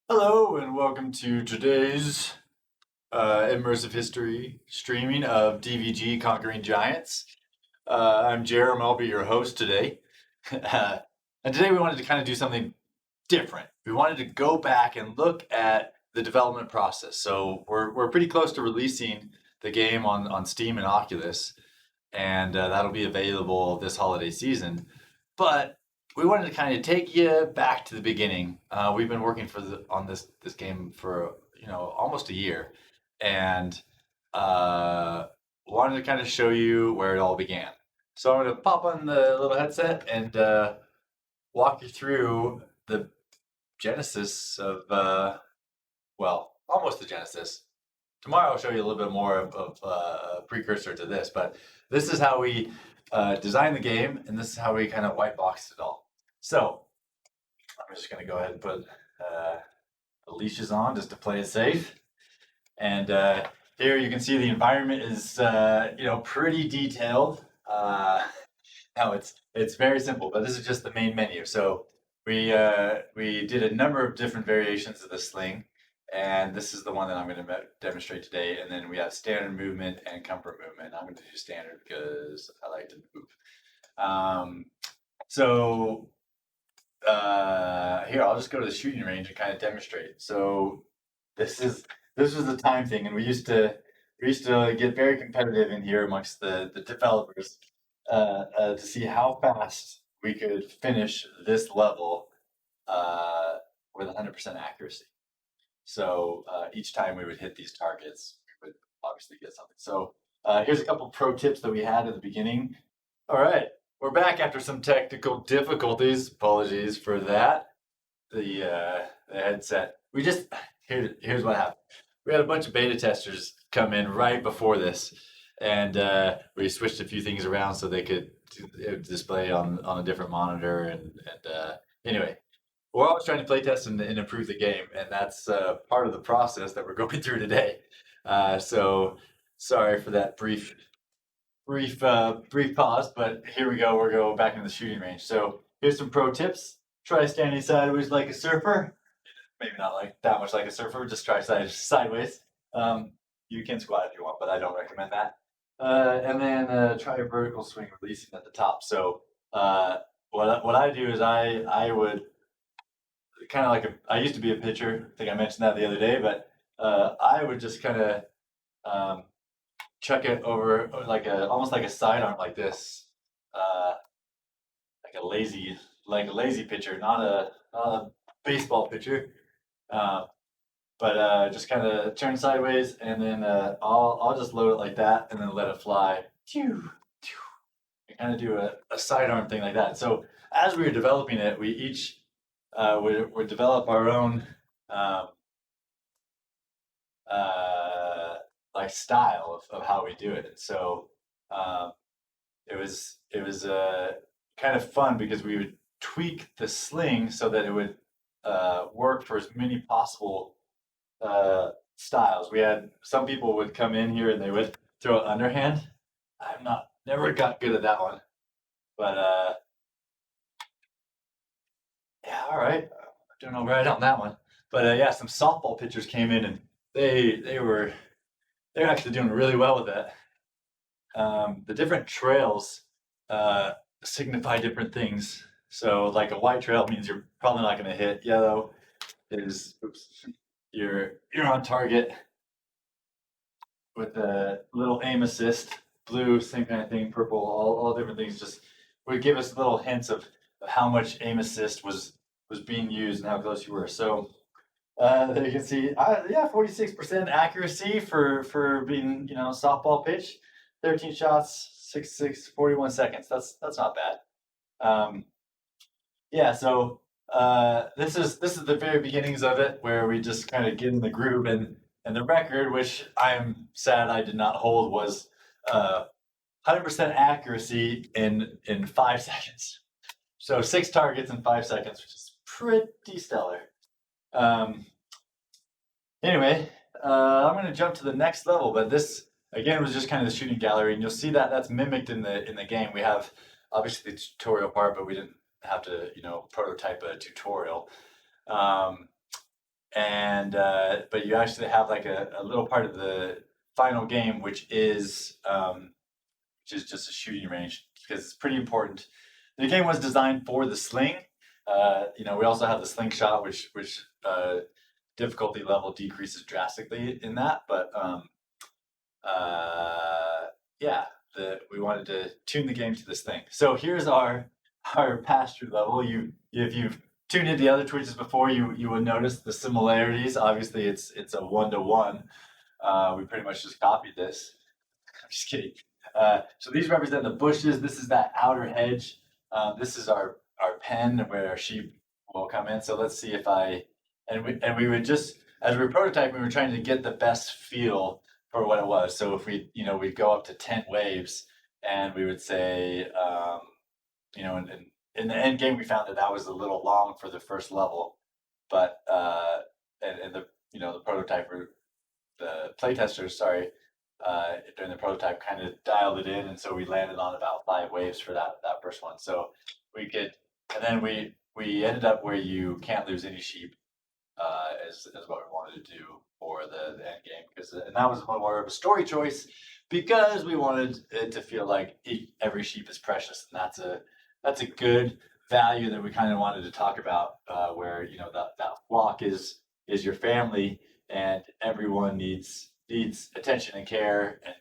Hello and welcome to today's immersive history streaming of DvG Conquering Giants. I'm Jerem. I'll be your host today. And today we wanted to kind of do something different. We wanted to go back and look at the development process. So we're pretty close to releasing the game on Steam and Oculus, and that'll be available this holiday season. But we wanted to kind of take you back to the beginning. We've been working on this game for almost a year, and wanted to kind of show you where it all began. So I'm going to pop on the little headset and walk you through the genesis of almost the genesis. Tomorrow I'll show you a little bit more of a precursor to this, but this is how we designed the game, and this is how we kind of white boxed it all. So I'm just going to go ahead and put the leashes on just to play it safe. And here you can see the environment is pretty detailed. Now it's very simple, but this is just the main menu. So we did a number of different variations of the sling, and this is the one that I'm going to demonstrate today. And then we have standard movement and comfort movement. I'm going to do standard because I like to move. Here, I'll just go to the shooting range and kind of demonstrate. So this was the time thing, and we used to get very competitive in here amongst the developers to see how fast we could finish this level with 100% accuracy. So each time we would hit these targets, we would obviously get something. So here's a couple pro tips that we had at the beginning. All right, we're back after some technical difficulties. Apologies for that. The headset. Here's what happened. We had a bunch of beta testers come in right before this, and we switched a few things around so they could display on a different monitor. And anyway, we're always trying to play test and improve the game, and that's part of the process that we're going through today. So sorry for that brief pause, but here we go. We're going back into the shooting range. So here's some pro tips. Try standing sideways like a surfer. Maybe not like that much like a surfer. Just try sideways. You can squat if you want, but I don't recommend that. And then try a vertical swing, releasing at the top. So what I do is I would kind of like I used to be a pitcher. I think I mentioned that the other day, but I would just kind of chuck it over almost like a sidearm like this, like a lazy pitcher, not a baseball pitcher, but just kind of turn sideways, and then I'll just load it like that, and then let it fly. Kind of do a sidearm thing like that. So as we were developing it, we each would develop our own like style of how we do it. So it was kind of fun because we would tweak the sling so that it would work for as many possible styles. We had some people would come in here and they would throw an underhand. Never got good at that one, but yeah, all right, doing all right on that one. But yeah, some softball pitchers came in and they're actually doing really well with that. The different trails signify different things. So like a white trail means you're probably not going to hit. Yellow is you're on target with a little aim assist. Blue, same kind of thing. Purple, all different things. Just would give us little hints of how much aim assist was being used and how close you were. So there you can see, yeah, 46% accuracy for being softball pitch. 13 shots, 41 seconds. That's not bad. Yeah, so this is the very beginnings of it, where we just kind of get in the groove, and the record, which I'm sad I did not hold, was 100% accuracy in 5 seconds. So 6 targets in 5 seconds, which is pretty stellar. Anyway, I'm going to jump to the next level, but this again was just kind of the shooting gallery, and you'll see that that's mimicked in the game. We have obviously the tutorial part, but we didn't have to prototype a tutorial. and but you actually have like a little part of the final game, which is just a shooting range because it's pretty important. The game was designed for the sling. We also have the slingshot, which difficulty level decreases drastically in that. But yeah, we wanted to tune the game to this thing. So here's our pass-through level. If you've tuned into the other Twitches before, you would notice the similarities. Obviously, it's a 1-to-1. We pretty much just copied this. I'm just kidding. So these represent the bushes. This is that outer hedge. This is our pen where our sheep will come in. So let's see if we would just, as we were prototyping, we were trying to get the best feel for what it was. So if we'd go up to 10 waves, and we would say, in the end game, we found that was a little long for the first level, but and the prototyper, the playtesters, sorry, during the prototype kind of dialed it in, and so we landed on about 5 waves for that first one. So we could, and then we ended up where you can't lose any sheep, as what we wanted to do for the end game, and that was more of a story choice because we wanted it to feel like every sheep is precious, and that's a good value that we kind of wanted to talk about, where that flock is your family, and everyone needs attention and care, and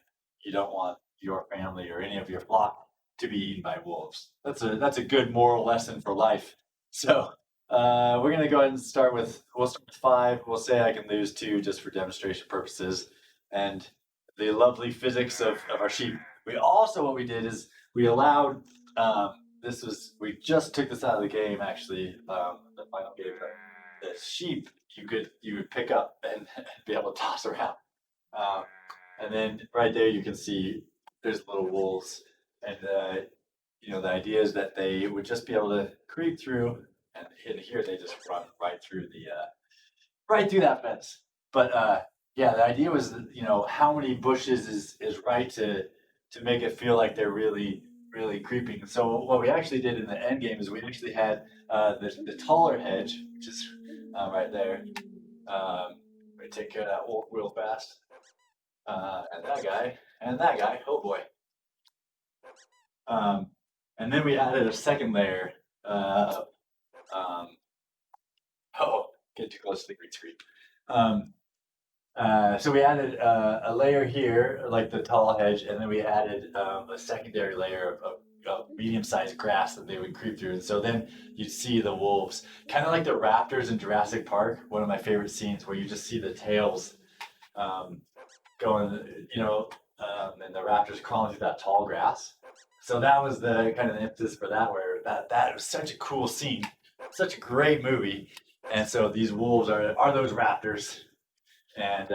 you don't want your family or any of your flock to be eaten by wolves. That's a good moral lesson for life. So we're gonna go ahead and we'll start with 5. We'll say I can lose 2 just for demonstration purposes, and the lovely physics of our sheep. What we did is we allowed, we just took this out of the game, actually, the final game, but the sheep you would pick up and be able to toss around. And then right there you can see there's little wolves, and the idea is that they would just be able to creep through, and in here they just run right through that fence. But yeah, the idea was that, how many bushes is right to make it feel like they're really creeping. So what we actually did in the end game is we actually had the taller hedge, which is right there. We take care of that wolf real fast. And that guy, oh boy. And then we added a second layer. Get too close to the green screen. So we added a layer here, like the tall hedge, and then we added a secondary layer of medium-sized grass that they would creep through. And so then you'd see the wolves, kind of like the raptors in Jurassic Park, one of my favorite scenes, where you just see the tails going, and the raptors crawling through that tall grass. So that was the kind of the impetus for that, where that was such a cool scene, such a great movie. And so these wolves are those raptors. And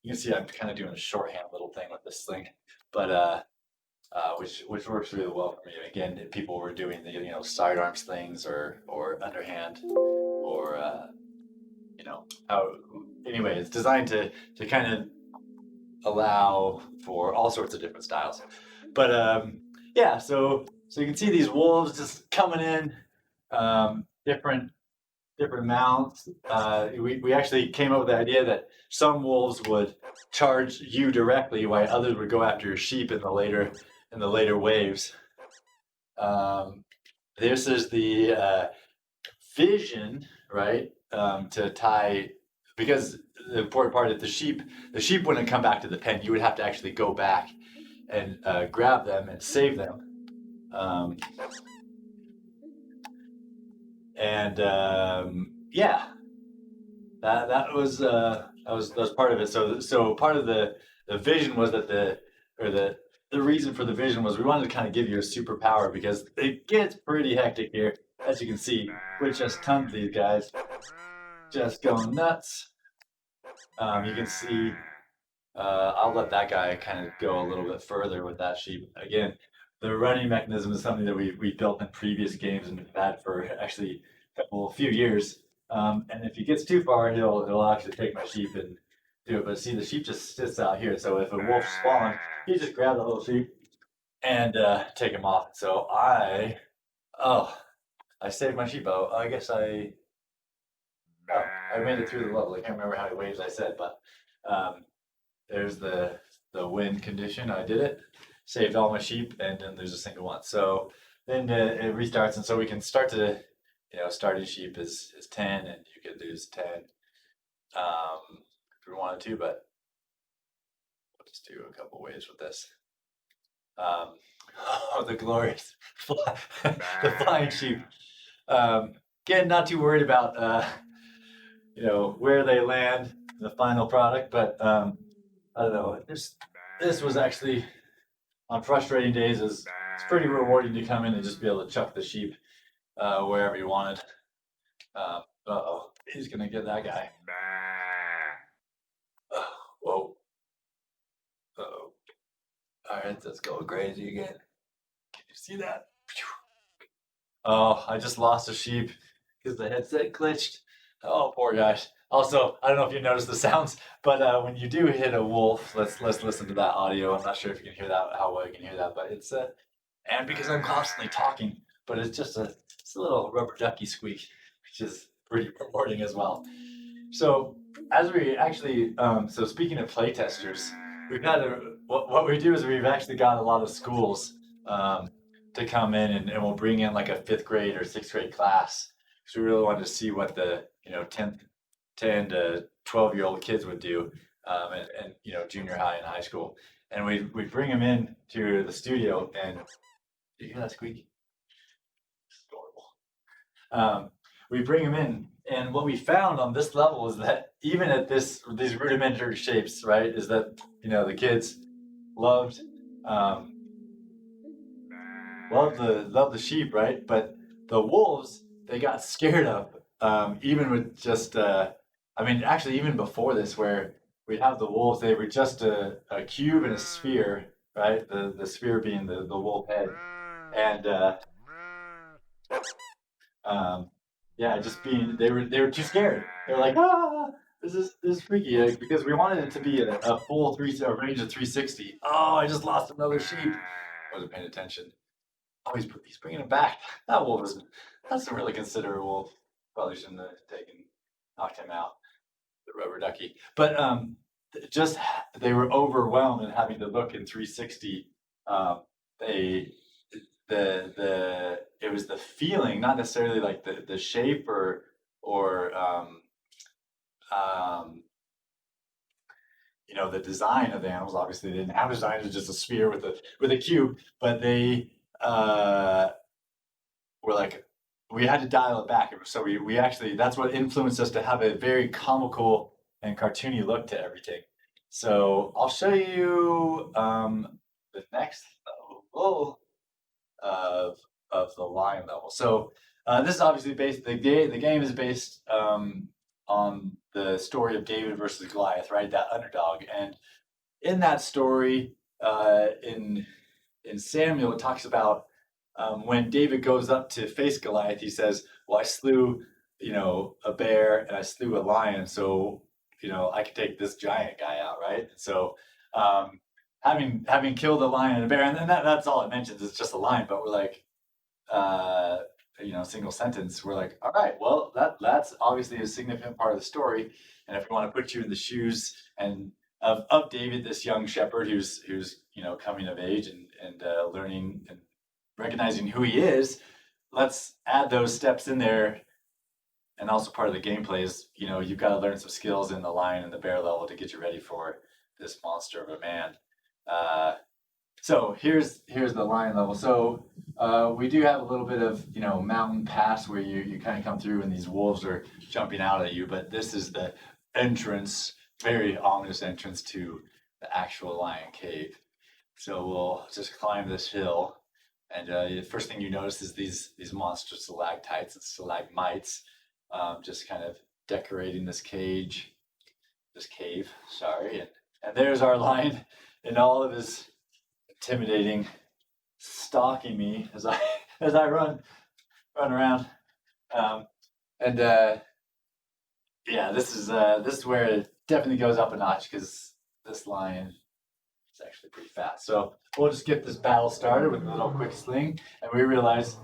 you can see I'm kind of doing a shorthand little thing with this sling, but which works really well for me. Again, people were doing the sidearm slings or underhand, or anyway, it's designed to kind of allow for all sorts of different styles. But yeah, so you can see these wolves just coming in, different mounts. We actually came up with the idea that some wolves would charge you directly, while others would go after your sheep in the later waves. This is the vision, right? To tie, because the important part is the sheep wouldn't come back to the pen. You would have to actually go back and grab them and save them. Yeah, that was part of it. So part of the vision was that the reason for the vision was we wanted to kind of give you a superpower, because it gets pretty hectic here, as you can see, with just tons of these guys just going nuts. You can see, I'll let that guy kind of go a little bit further with that sheep. Again, the running mechanism is something that we built in previous games and have had for actually a few years. And if he gets too far, he'll actually take my sheep and do it. But see, the sheep just sits out here. So if a wolf spawns, he just grab the little sheep and take him off. So I saved my sheep. I guess I Oh, I made it through the level. I can't remember how many waves I said, but there's the wind condition. I did it, saved all my sheep, and then there's a single one. So then it restarts, and so we can start to, starting sheep is 10, and you could lose 10 if we wanted to, but we'll just do a couple waves with this. Oh, the glorious the flying sheep. Again, not too worried about where they land in the final product, but I don't know. This was actually on frustrating days it's pretty rewarding to come in and just be able to chuck the sheep wherever you wanted. Uh-oh, he's gonna get that guy. Whoa. Uh-oh. All right, let's go crazy again. Can you see that? Oh, I just lost a sheep because the headset glitched. Oh, poor guys. Also, I don't know if you noticed the sounds, but when you do hit a wolf, let's listen to that audio. I'm not sure if you can hear that, how well you can hear that, but it's and because I'm constantly talking, but it's just a little rubber ducky squeak, which is pretty rewarding as well. So as we actually, so speaking of playtesters, we've had what we do is we've actually got a lot of schools to come in and we'll bring in like a 5th grade or 6th grade class because we really wanted to see what the 10 to 12-year-old kids would do and junior high and high school, and we bring them in to the studio. And do you hear that squeak? It's adorable. We bring them in, and what we found on this level is that even at these rudimentary shapes, right, is that the kids loved the sheep, right? But the wolves they got scared of, even with just actually even before this, where we have the wolves, they were just a cube and a sphere, right? The sphere being the wolf head, and just being they were too scared. They were like, this is freaky, because we wanted it to be a full range of 360. Oh, I just lost another sheep. I wasn't paying attention. Oh, he's bringing him back. That wolf that's a really considerate wolf. Probably shouldn't have knocked him out. The rubber ducky. But just they were overwhelmed and having to look in 360. It was the feeling, not necessarily like the shape or the design of the animals. Obviously, they didn't have a design; it was just a sphere with a cube. But they were like, we had to dial it back. So we actually, that's what influenced us to have a very comical and cartoony look to everything. So I'll show you the next level of the lion level. So this is obviously based, the game is based on the story of David versus Goliath, right? That underdog. And in that story, in Samuel, it talks about when David goes up to face Goliath, he says, well, I slew, a bear and I slew a lion. So, I could take this giant guy out, right? So having killed a lion and a bear, and then that's all it mentions. It's just a lion, but we're like, single sentence. We're like, all right, well, that's obviously a significant part of the story. And if we want to put you in the shoes and of David, this young shepherd who's coming of age and learning and recognizing who he is, let's add those steps in there. And also part of the gameplay is, you've got to learn some skills in the lion and the bear level to get you ready for this monster of a man. So here's the lion level. So we do have a little bit of mountain pass where you kind of come through and these wolves are jumping out at you, but this is the entrance, very ominous entrance to the actual lion cave. So we'll just climb this hill, and the first thing you notice is these monster stalactites and stalagmites, just kind of decorating this cave. Sorry, and there's our lion in all of his intimidating, stalking me as I run around, this is where it definitely goes up a notch because this lion is actually pretty fast. So we'll just get this battle started with a little quick sling, and we realize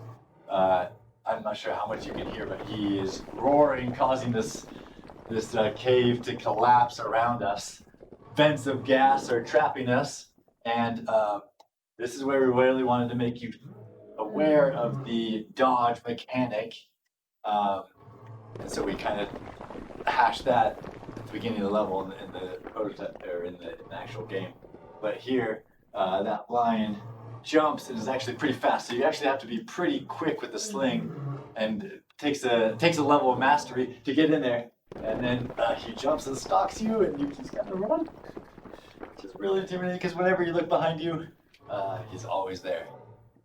I'm not sure how much you can hear, but he is roaring, causing this cave to collapse around us. Vents of gas are trapping us, and this is where we really wanted to make you aware of the dodge mechanic. And so we kind of hashed that at the beginning of the level in the prototype, or in the actual game. But here, that lion jumps and is actually pretty fast. So you actually have to be pretty quick with the sling, and it takes a level of mastery to get in there. And then he jumps and stalks you, and you just gotta run. Which is really intimidating because whenever you look behind you, he's always there.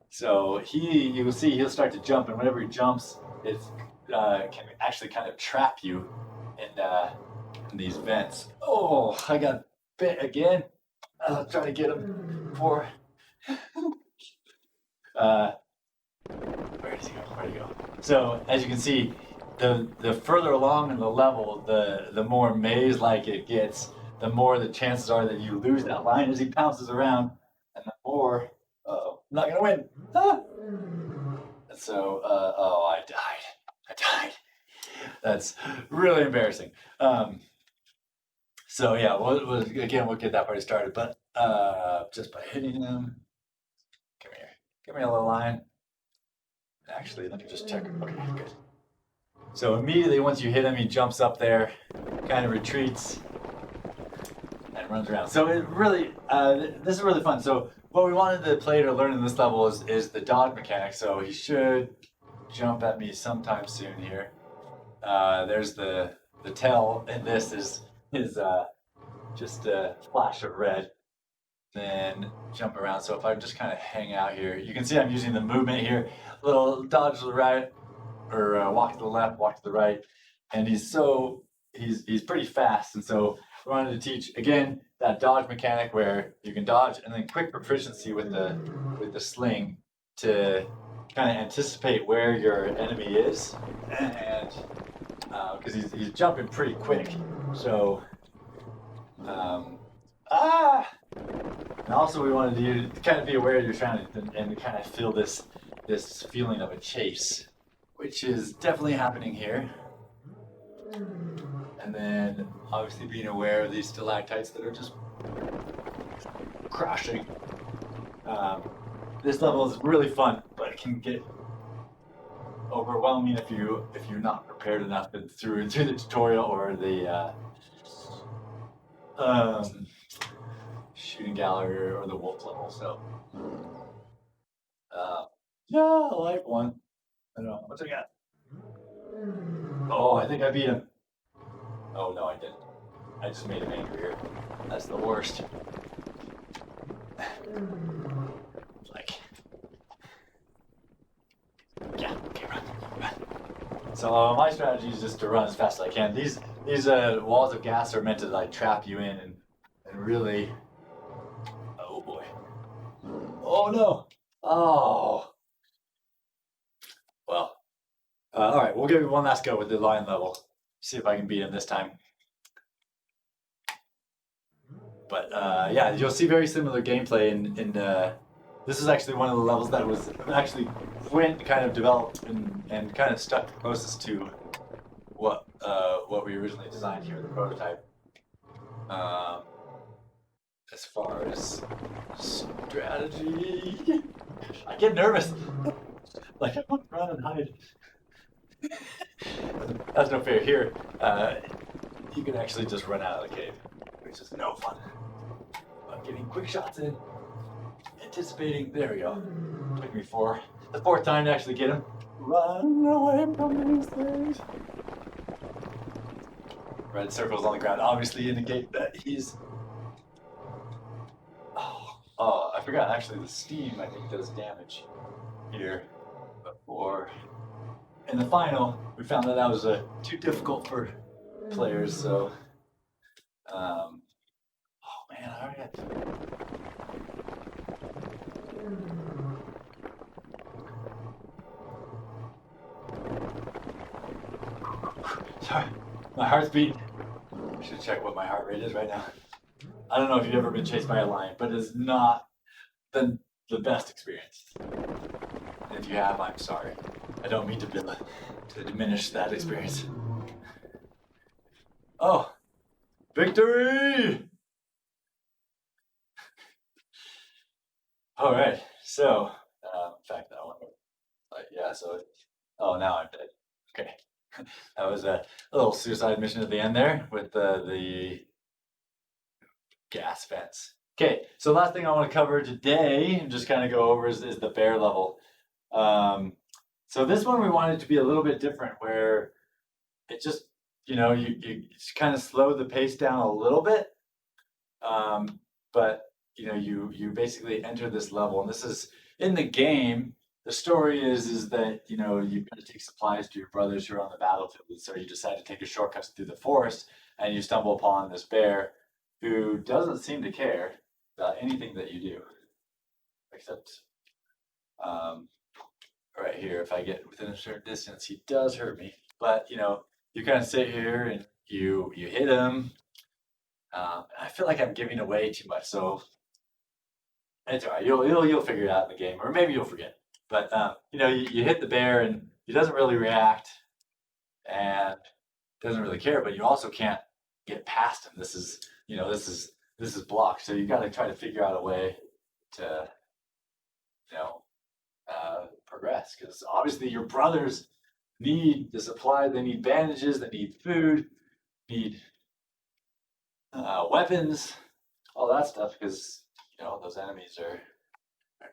So you will see he'll start to jump, and whenever he jumps, it can actually kind of trap you in these vents. Oh, I got bit again. I'll try to get him before. Where does he go? Where'd he go? So as you can see, the further along in the level, the more maze-like it gets, the more the chances are that you lose that line as he pounces around, and the more, I'm not gonna win. And so, I died. That's really embarrassing. So yeah, we'll get that party started, but just by hitting him. Come here. Give me a little line. Actually, let me just check. Okay, good. So immediately once you hit him, he jumps up there, kind of retreats, and runs around. So it really, this is really fun. So what we wanted the player to learn in this level is the dodge mechanic. So he should jump at me sometime soon here. There's the tail, and this is just a flash of red. Then jump around. So if I just kind of hang out here, you can see I'm using the movement here. Little dodge to the right, or walk to the left, walk to the right. And he's pretty fast. And so we wanted to teach, again, that dodge mechanic where you can dodge, and then quick proficiency with the sling to kind of anticipate where your enemy is. And because he's jumping pretty quick. So, and also we wanted you to kind of be aware you're trying to, and to kind of feel this feeling of a chase, which is definitely happening here. And then obviously being aware of these stalactites that are just crashing. This level is really fun, but it can get overwhelming if you're not prepared enough through the tutorial or the shooting gallery or the wolf level. So yeah, I like one. I don't know. What's I got? Oh, I think I beat him. Oh no, I didn't. I just made him angry here. That's the worst. Like, yeah, okay, run. So my strategy is just to run as fast as I can. These walls of gas are meant to like trap you in and really. Oh boy. Oh no. Oh. Well. All right, we'll give it one last go with the lion level. See if I can beat him this time. But yeah, you'll see very similar gameplay in this is actually one of the levels that was actually Flint kind of developed and kind of stuck closest to what we originally designed here in the prototype. As far as strategy, I get nervous. Like I want to run and hide. That's no fair. Here, you can actually just run out of the cave, which is no fun. But getting quick shots in, anticipating. There we go. Took me the fourth time to actually get him. Run away from these things. Red circles on the ground obviously indicate that he's. Oh, I forgot. Actually, the steam I think does damage here. Before in the final, we found that was too difficult for players. So, oh man, I already had. Sorry, my heart's beating. I should check what my heart rate is right now. I don't know if you've ever been chased by a lion, but it's not the best experience. And if you have, I'm sorry. I don't mean to diminish that experience. Oh, victory! All right, so in fact, that one, yeah. So, oh, now I'm dead. Okay, that was a little suicide mission at the end there with the gas vents. Okay, so last thing I want to cover today and just kind of go over is the bear level. So this one we wanted to be a little bit different, where it just, you kind of slow the pace down a little bit, but you basically enter this level, and this is in the game. The story is that you got to take supplies to your brothers who are on the battlefield, and so you decide to take a shortcut through the forest, and you stumble upon this bear who doesn't seem to care about anything that you do, except right here, if I get within a certain distance, he does hurt me. But you kind of sit here and you hit him. I feel like I'm giving away too much, so it's all right. You'll figure it out in the game, or maybe you'll forget. But you hit the bear and he doesn't really react and doesn't really care. But you also can't get past him. This is blocked. So you got to try to figure out a way to progress, because obviously your brothers need the supply. They need bandages. They need food. Need weapons. All that stuff, because those enemies are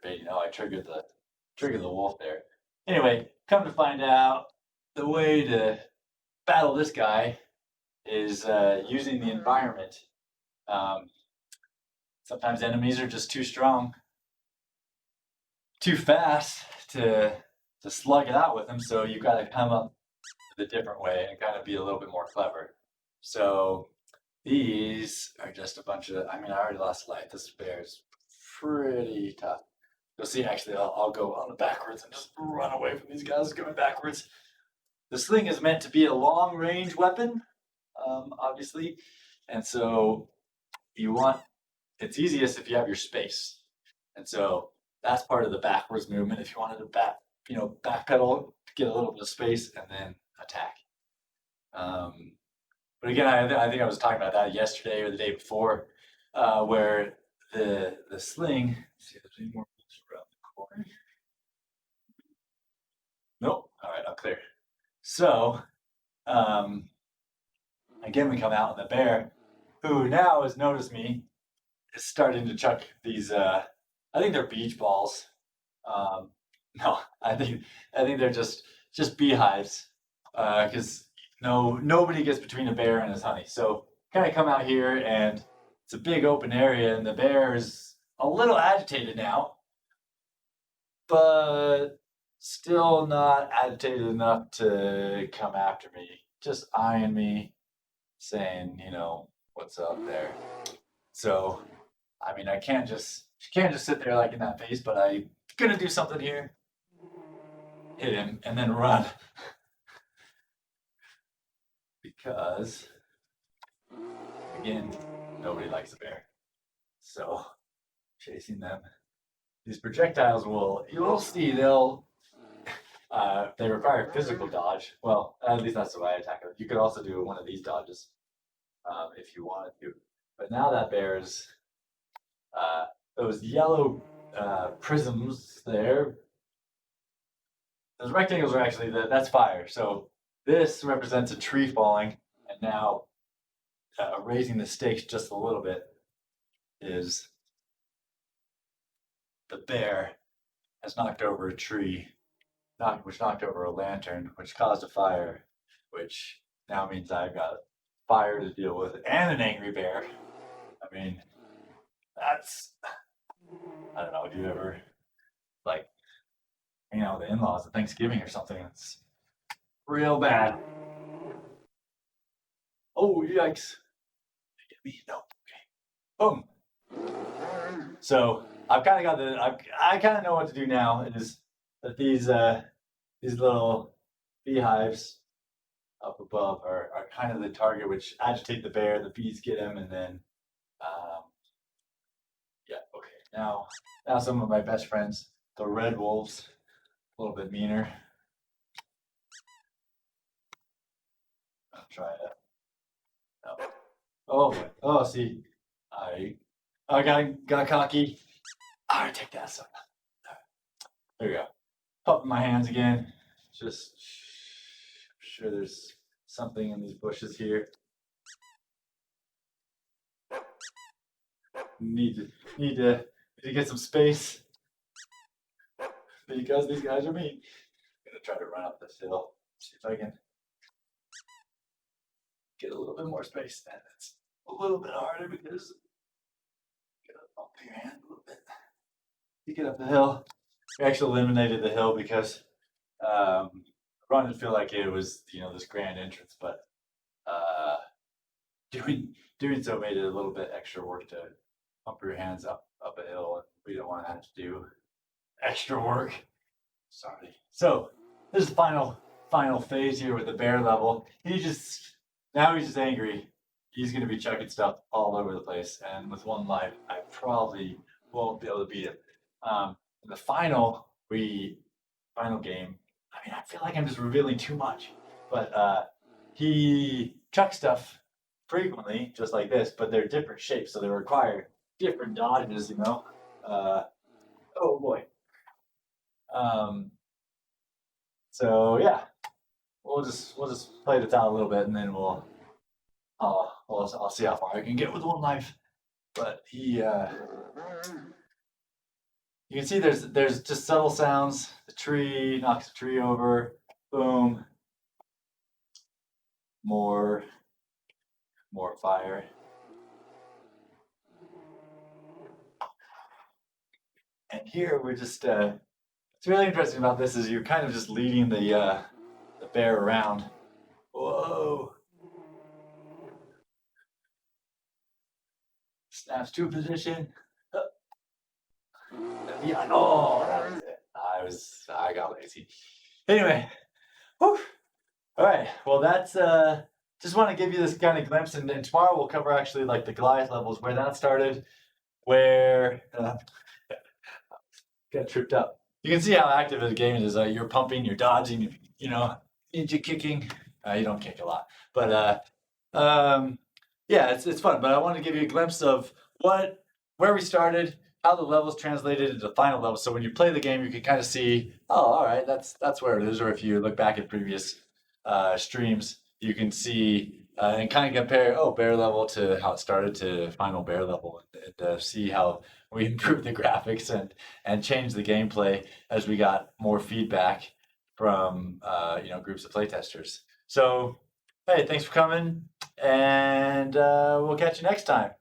bait. I triggered the wolf there. Anyway, come to find out, the way to battle this guy is using the environment. Sometimes enemies are just too strong, too fast to slug it out with them, so you got to come up with a different way and kind of be a little bit more clever. So these are just a bunch of, I already lost life. This bear is pretty tough. You'll see, actually, I'll go on the backwards and just run away from these guys going backwards. The sling is meant to be a long-range weapon, obviously, and so it's easiest if you have your space. And so that's part of the backwards movement. If you wanted to backpedal to get a little bit of space and then attack. But again, I think I was talking about that yesterday or the day before, where the sling. Let's see if there's any more around the corner. Nope. All right, I'm clear. So, again, we come out, and the bear, who now has noticed me, is starting to chuck these. I think they're beach balls. No, I think they're just beehives, because nobody gets between a bear and his honey. So kind of come out here, and it's a big open area, and the bear is a little agitated now, but still not agitated enough to come after me. Just eyeing me, saying, what's up there. So, I can't just sit there like in that face, but I'm gonna do something here. Hit him and then run. Because, again, nobody likes a bear. So, chasing them. These projectiles you'll see, they require physical dodge. Well, at least that's the way I attack them. You could also do one of these dodges if you wanted to. But now that bear's those yellow prisms there, those rectangles are actually, that's fire. So this represents a tree falling, and now raising the stakes just a little bit is the bear has knocked over a tree, which knocked over a lantern, which caused a fire, which now means I've got fire to deal with and an angry bear. That's, I don't know, do you ever hang out with the in-laws at Thanksgiving or something? It's real bad. Oh, yikes. Get me? No. Okay. Boom. So I've kind of got I kind of know what to do now. Is that these little beehives up above are kind of the target, which agitate the bear. The bees get him, and then yeah. Okay. Now some of my best friends, the red wolves, a little bit meaner. try it. No. Oh boy. Oh, see, I got cocky. All right, take that. So, there we go. Pumping my hands again. Just I'm sure there's something in these bushes here. Need to get some space because these guys are mean. I'm gonna try to run up this hill. See if I can get a little bit more space. And it's a little bit harder because you gotta bump your hand a little bit. You get up the hill. We actually eliminated the hill because run didn't feel like it was this grand entrance, but doing so made it a little bit extra work to pump your hands up a hill, and we don't want to have to do extra work. Sorry. So this is the final phase here with the bear level. He's just angry. He's gonna be chucking stuff all over the place, and with one life, I probably won't be able to beat him. In the final game, I mean, I feel like I'm just revealing too much, but he chucks stuff frequently, just like this, but they're different shapes, so they require different dodges, oh boy. So yeah, we'll just play this out a little bit, and then I'll see how far I can get with one life. But you can see there's just subtle sounds. The tree knocks the tree over. Boom. More fire. And here we're just what's really interesting about this is you're kind of just leading the bear around. Whoa. Snaps to a position. Yeah, oh, that was it. I got lazy. Anyway, whew. All right. Well, that's just want to give you this kind of glimpse, and tomorrow we'll cover actually like the Goliath levels, where that started, where got tripped up. You can see how active the game is. You're pumping, you're dodging, ninja kicking. You don't kick a lot, but yeah, it's fun. But I want to give you a glimpse of where we started, how the levels translated into the final level. So when you play the game, you can kind of see, oh, all right, that's where it is. Or if you look back at previous streams, you can see and kind of compare, bear level to how it started to final bear level, and see how we improved the graphics and changed the gameplay as we got more feedback from groups of playtesters. So hey, thanks for coming, and we'll catch you next time.